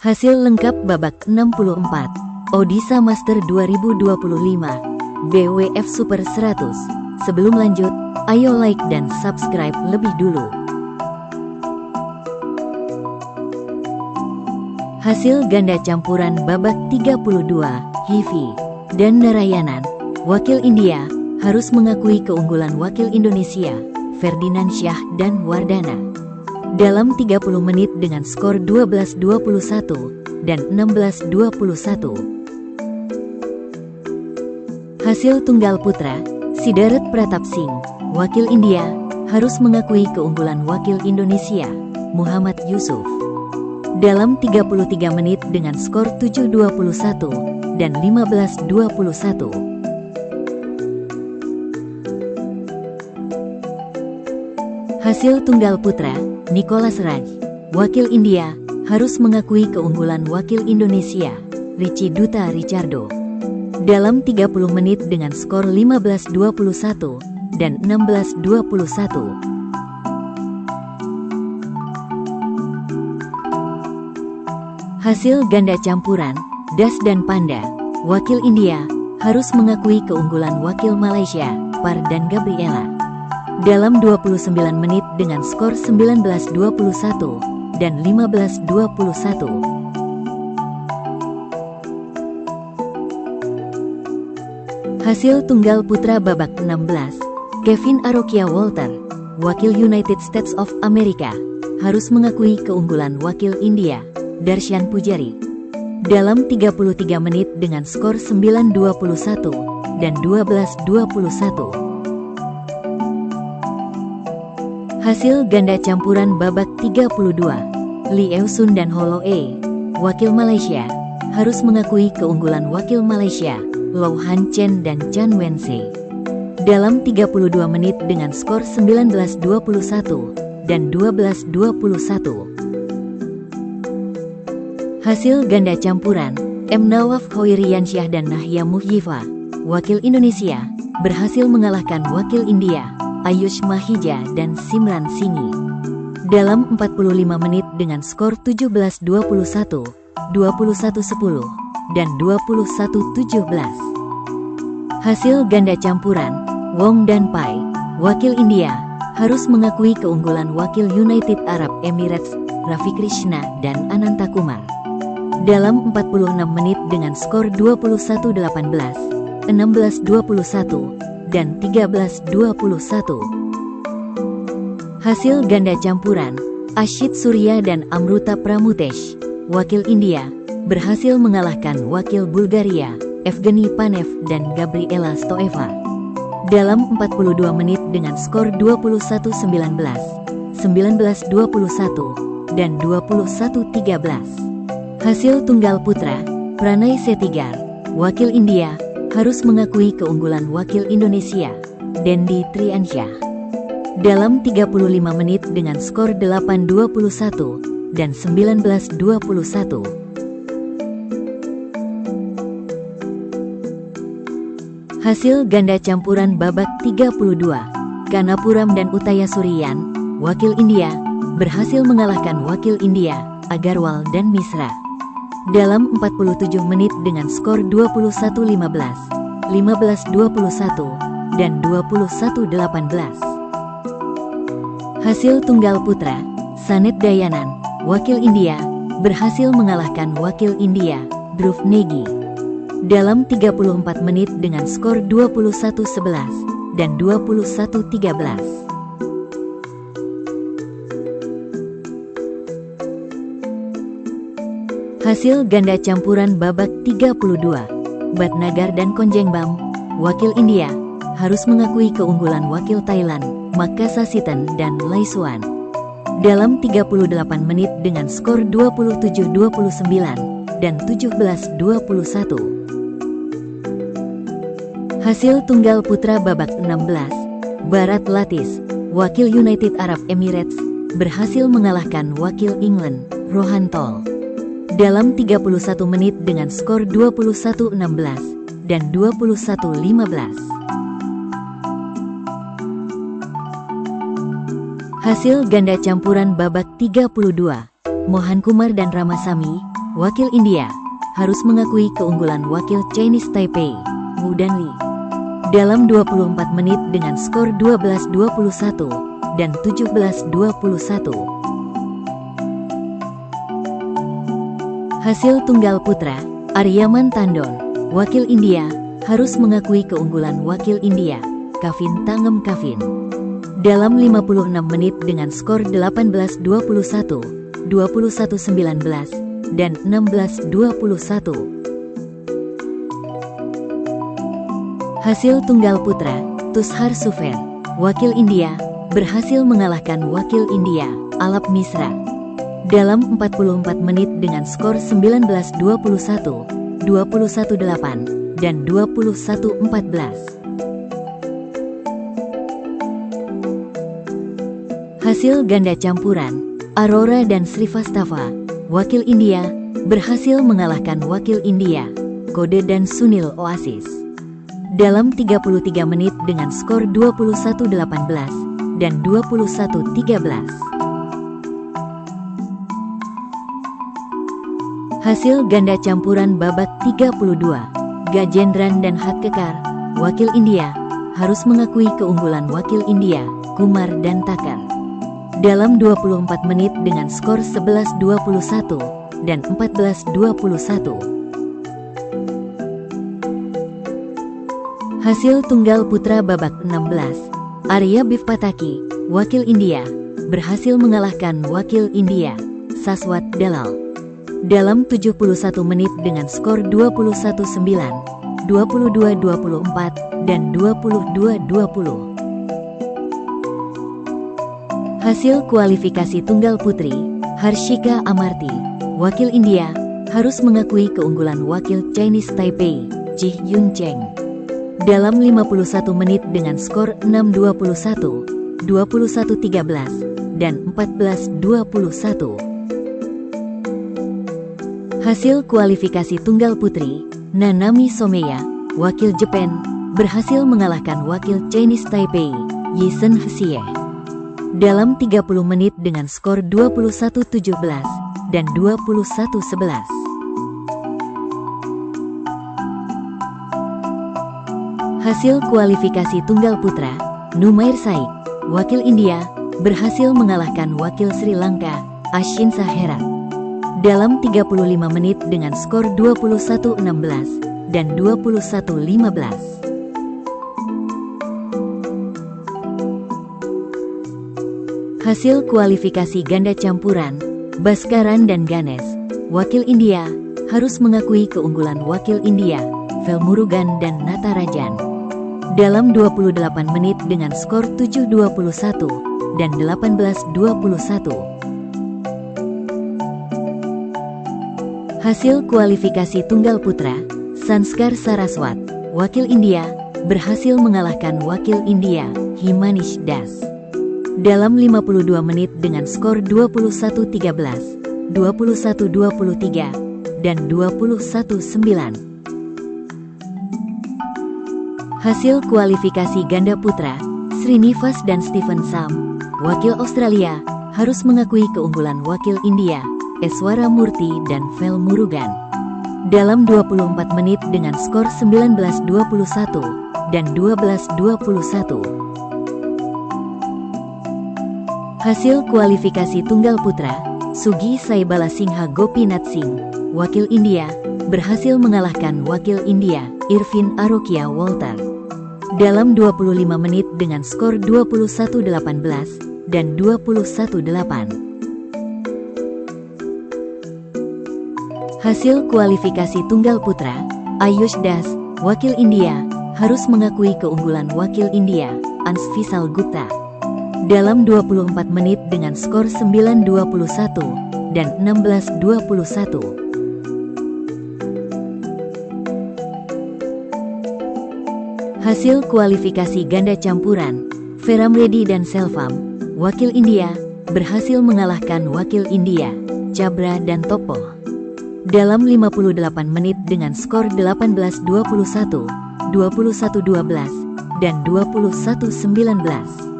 Hasil lengkap babak 64 Odisha Master 2025 BWF Super 100. Sebelum lanjut, ayo like dan subscribe lebih dulu. Hasil ganda campuran babak 32 Hivi dan Narayanan, wakil India harus mengakui keunggulan wakil Indonesia Ferdinand Syah dan Wardana dalam 30 menit dengan skor 12-21 dan 16-21. Hasil tunggal putra, Siddharth Pratap Singh, wakil India, harus mengakui keunggulan wakil Indonesia Muhammad Yusuf dalam 33 menit dengan skor 7-21 dan 15-21. Hasil tunggal putra, Nicholas Raj, wakil India, harus mengakui keunggulan wakil Indonesia, Richie Duta Richardo, dalam 30 menit dengan skor 15-21 dan 16-21. Hasil ganda campuran, Das dan Panda, wakil India, harus mengakui keunggulan wakil Malaysia, Par dan Gabriela, dalam 29 menit dengan skor 19-21 dan 15-21. Hasil tunggal putra babak 16, Kevin Arokia Walter, wakil United States of America, harus mengakui keunggulan wakil India, Darshan Pujari, dalam 33 menit dengan skor 9-21 dan 12-21. Hasil ganda campuran babak 32, Lee Eun-sun dan Holo E, wakil Malaysia, harus mengakui keunggulan wakil Malaysia, Low Han Chen dan Chan Wen-se, dalam 32 menit dengan skor 19-21 dan 12-21. Hasil ganda campuran, M. Nawaf Khairiansyah dan Nahya Muhyifa, wakil Indonesia, berhasil mengalahkan wakil India, Ayush Mahija dan Simran Singhi, dalam 45 menit dengan skor 17-21, 21-10, dan 21-17. Hasil ganda campuran, Wong dan Pai, wakil India, harus mengakui keunggulan wakil United Arab Emirates, Ravi Krishna dan Ananta Kumar, dalam 46 menit dengan skor 21-18, 16-21, dan 13-21. Hasil ganda campuran, Ashit Surya dan Amruta Pramutesh, wakil India, berhasil mengalahkan wakil Bulgaria, Evgeny Panev dan Gabriela Stoeva, dalam 42 menit dengan skor 21-19, 19-21, dan 21-13. Hasil tunggal putra, Pranay Setigar, wakil India, harus mengakui keunggulan wakil Indonesia, Dendi Triansyah, dalam 35 menit dengan skor 8-21 dan 19-21. Hasil ganda campuran babak 32, Kanapuram dan Utaya Suryan, wakil India, berhasil mengalahkan wakil India, Agarwal dan Misra, dalam 47 menit dengan skor 21-15, 15-21, dan 21-18. Hasil tunggal putra, Sanet Dayanan, wakil India, berhasil mengalahkan wakil India, Dhruv Negi, dalam 34 menit dengan skor 21-11 dan 21-13. Hasil ganda campuran babak 32, Bhatnagar dan Konjengbam, wakil India, harus mengakui keunggulan wakil Thailand, Makasasitan dan Laisuan, dalam 38 menit dengan skor 27-29 dan 17-21. Hasil tunggal putra babak 16, Bharat Latis, wakil United Arab Emirates, berhasil mengalahkan wakil England, Rohan Tol, dalam 31 menit dengan skor 21-16 dan 21-15. Hasil ganda campuran babak 32, Mohan Kumar dan Ramasamy, wakil India harus mengakui keunggulan wakil Chinese Taipei, Wu Danli. Dalam 24 menit dengan skor 12-21 dan 17-21. Hasil tunggal putra, Aryaman Tandon, wakil India, harus mengakui keunggulan wakil India, Kavin Tangem Kavin. Dalam 56 menit dengan skor 18-21, 21-19, dan 16-21. Hasil tunggal putra, Tushar Sufer, wakil India, berhasil mengalahkan wakil India, Alap Misra. Dalam 44 menit dengan skor 19-21, 21-8, dan 21-14. Hasil ganda campuran, Arora dan Srivastava, wakil India, berhasil mengalahkan wakil India, Kode dan Sunil Oasis. Dalam 33 menit dengan skor 21-18 dan 21-13. Hasil ganda campuran babak 32, Gajendran dan Hatkekar, wakil India, harus mengakui keunggulan wakil India, Kumar dan Takar. Dalam 24 menit dengan skor 11-21 dan 14-21. Hasil tunggal putra babak 16, Arya Bivpataki, wakil India, berhasil mengalahkan wakil India, Saswat Dalal. Dalam 71 menit dengan skor 21-9, 22-24, dan 22-20. Hasil kualifikasi tunggal putri, Harshika Amarty, wakil India, harus mengakui keunggulan wakil Chinese Taipei, Ji Yun Cheng. Dalam 51 menit dengan skor 6-21, 21-13, dan 14-21. Hasil kualifikasi tunggal putri, Nanami Someya, wakil Jepang, berhasil mengalahkan wakil Chinese Taipei, Yisen Hsieh. Dalam 30 menit dengan skor 21-17 dan 21-11. Hasil kualifikasi tunggal putra, Numair Saik, wakil India, berhasil mengalahkan wakil Sri Lanka, Ashinsa Herat. Dalam 35 menit dengan skor 21-16 dan 21-15. Hasil kualifikasi ganda campuran, Bhaskaran dan Ganesh, wakil India, harus mengakui keunggulan wakil India, Velmurugan dan Natarajan. Dalam 28 menit dengan skor 7-21 dan 18-21. Hasil kualifikasi tunggal putra, Sanskar Saraswat, wakil India, berhasil mengalahkan wakil India, Himanish Das. Dalam 52 menit dengan skor 21-13, 21-23, dan 21-9. Hasil kualifikasi ganda putra, Srinivas dan Stephen Sam, wakil Australia, harus mengakui keunggulan wakil India, Eswara Murti dan Velmurugan. Dalam 24 menit dengan skor 19-21 dan 12-21. Hasil kualifikasi tunggal putra, Sugi Saibalasingha Gopinath Singh, wakil India, berhasil mengalahkan wakil India, Irvin Arokia Walter. Dalam 25 menit dengan skor 21-18 dan 21-8. Hasil kualifikasi tunggal putra, Ayush Das, wakil India, harus mengakui keunggulan wakil India, Ansvisal Gupta. Dalam 24 menit dengan skor 9-21 dan 16-21. Hasil kualifikasi ganda campuran, Veramreddy dan Selvam, wakil India, berhasil mengalahkan wakil India, Chabra dan Topo. Dalam 58 menit dengan skor 18-21, 21-12, dan 21-19.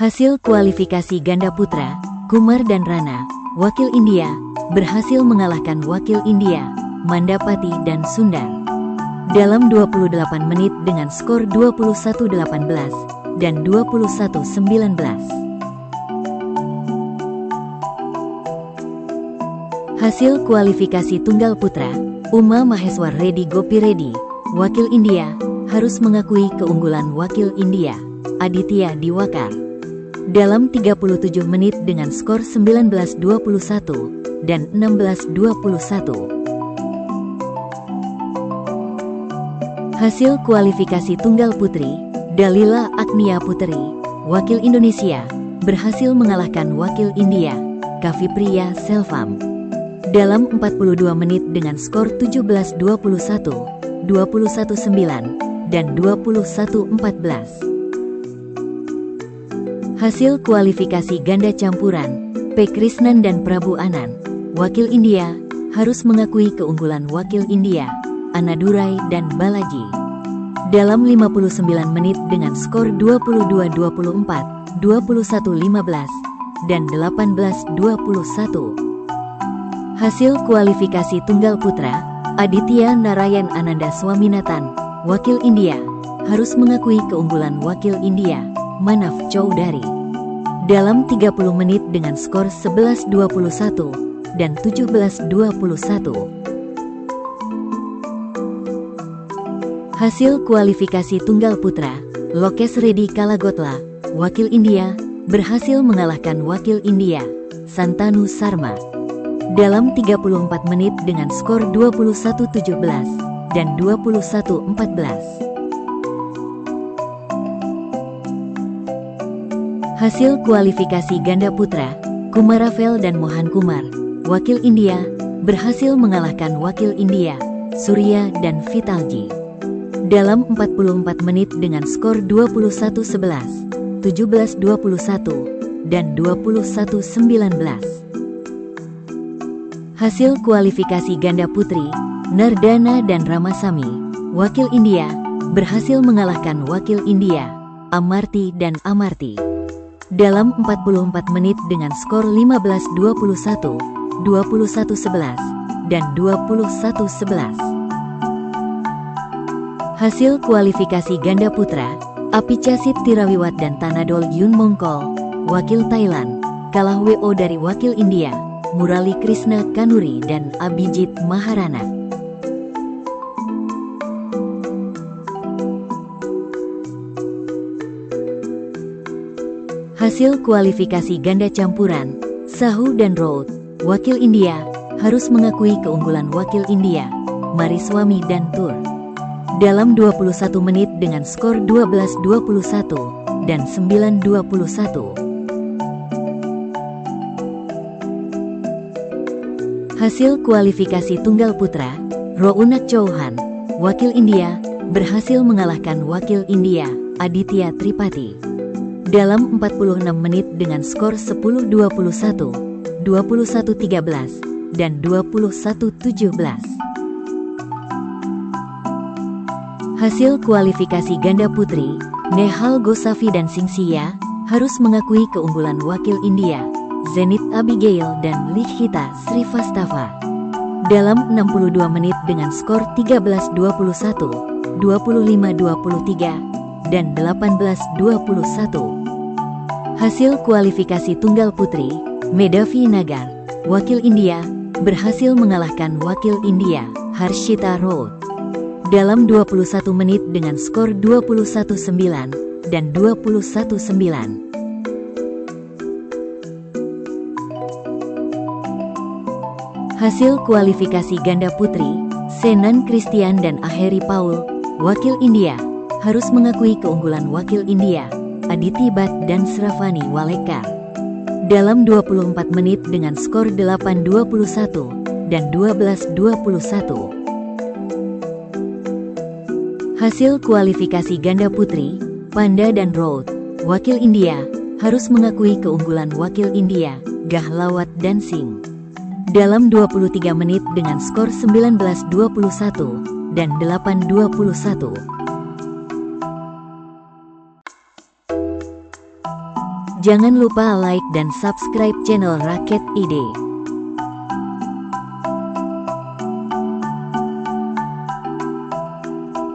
Hasil kualifikasi ganda putra, Kumar dan Rana, wakil India berhasil mengalahkan wakil India, Mandapati dan Sundar, dalam 28 menit dengan skor 21-18 dan 21-19. Hasil kualifikasi tunggal putra, Uma Maheswar Reddy Gopi Reddy, wakil India, harus mengakui keunggulan wakil India, Aditya Diwakar, dalam 37 menit dengan skor 19-21 dan 16-21. Hasil kualifikasi tunggal putri, Dalila Agnia Puteri, wakil Indonesia, berhasil mengalahkan wakil India, Kavipriya Selvam, dalam 42 menit dengan skor 17-21, 21-9, dan 21-14. Hasil kualifikasi ganda campuran, P. Krishnan dan Prabu Anand, wakil India, harus mengakui keunggulan wakil India, Anadurai dan Balaji, dalam 59 menit dengan skor 22-24, 21-15, dan 18-21. Hasil kualifikasi tunggal putra, Aditya Narayan Ananda Swaminathan, wakil India, harus mengakui keunggulan wakil India, Manav Chowdhury, dalam 30 menit dengan skor 11-21 dan 17-21. Hasil kualifikasi tunggal putra, Lokesh Reddy Kalagotla, wakil India, berhasil mengalahkan wakil India, Santanu Sarma, dalam 34 menit dengan skor 21-17 dan 21-14. Hasil kualifikasi ganda putra, Kumaravel dan Mohan Kumar, wakil India, berhasil mengalahkan wakil India, Surya dan Vitalji, dalam 44 menit dengan skor 21-11, 17-21, dan 21-19. Hasil kualifikasi ganda putri, Nardana dan Ramasamy, wakil India, berhasil mengalahkan wakil India, Amarty dan Amarty, dalam 44 menit dengan skor 15-21, 21-11, dan 21-11. Hasil kualifikasi ganda putra, Apichasit Tirawiwat dan Tanadol Yun Mongkol, wakil Thailand, kalah WO dari wakil India, Murali Krishna Kanuri dan Abhijit Maharana. Hasil kualifikasi ganda campuran, Sahu dan Rout, wakil India, harus mengakui keunggulan wakil India, Mariswamy dan Tur, dalam 21 menit dengan skor 12-21 dan 9-21. Hasil kualifikasi tunggal putra, Ronak Chauhan, wakil India, berhasil mengalahkan wakil India, Aditya Tripathi, dalam 46 menit dengan skor 10-21, 21-13, dan 21-17. Hasil kualifikasi ganda putri, Nehal Gosavi dan Singsia, harus mengakui keunggulan wakil India, Zenith Abigail dan Likhita Srivastava, dalam 62 menit dengan skor 13-21, 25-23, dan 18-21. Hasil kualifikasi tunggal putri, Medhavi Nagar, wakil India, berhasil mengalahkan wakil India, Harshita Raut, dalam 21 menit dengan skor 21-9 dan 21-9. Hasil kualifikasi ganda putri, Senan Christian dan Aheri Paul, wakil India, harus mengakui keunggulan wakil India, Aditi Bhatt dan Sravani Walekar, dalam 24 menit dengan skor 8-21 dan 12-21. Hasil kualifikasi ganda putri, Panda dan Raut, wakil India, harus mengakui keunggulan wakil India, Gahlawat dan Singh, dalam 23 menit dengan skor 19-21 dan 8-21. Jangan lupa like dan subscribe channel Raket ID.